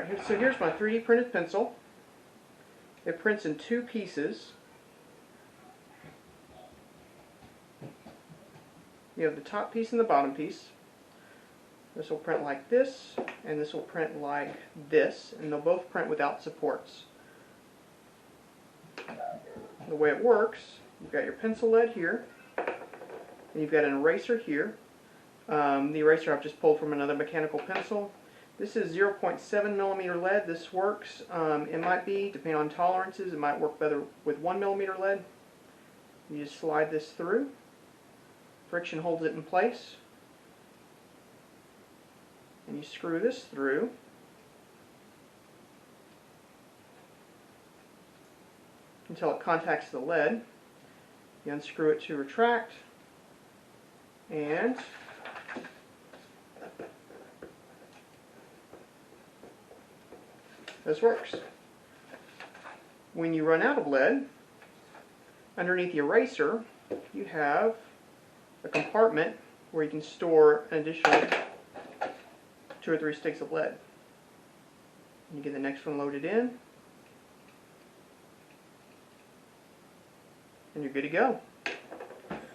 Alright, so here's my 3D printed pencil. It prints in 2 pieces. You have the top piece and the bottom piece. This will print like this, and this will print like this, and they'll both print without supports. The way it works, you've got your pencil lead here, and you've got an eraser here. The eraser I've just pulled from another mechanical pencil. This is 0.7 millimeter lead. This works. It might be, depending on tolerances, it might work better with 1 millimeter lead. You just slide this through. Friction holds it in place. And you screw this through. Until it contacts the lead. You unscrew it to retract. And this works. When you run out of lead, underneath the eraser, you have a compartment where you can store an additional 2 or 3 sticks of lead. You get the next one loaded in, and you're good to go.